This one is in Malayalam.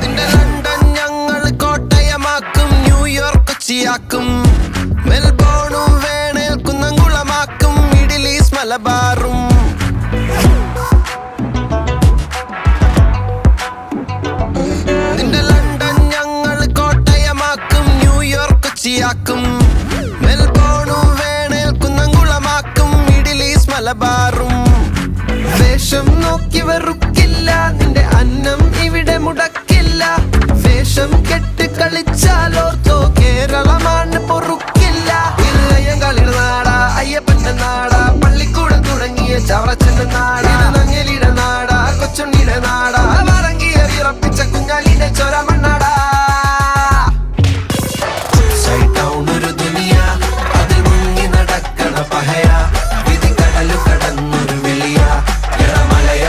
നിന്റെ ലണ്ടൻ ഞങ്ങൾ കോട്ടയമാക്കും, ന്യൂയോർക്ക് കൊച്ചിയാക്കും, മെൽബോണും വേണേൽ കുന്നംകുളമാക്കും, മിഡിൽ ഈസ്റ്റ് മലബാറും. നിന്റെ ലണ്ടൻ ഞങ്ങൾ കോട്ടയമാക്കും, ന്യൂയോർക്ക് കൊച്ചിയാക്കും, മെൽബോണും വേണേൽ കുന്നംകുളമാക്കും, മിഡിൽ ഈസ്റ്റ് മലബാറും. വേഷം നോക്കി വെറുക്കില്ല, നിന്റെ അന്നം ഇവിടെ മുടക്കില്ല. വേഷം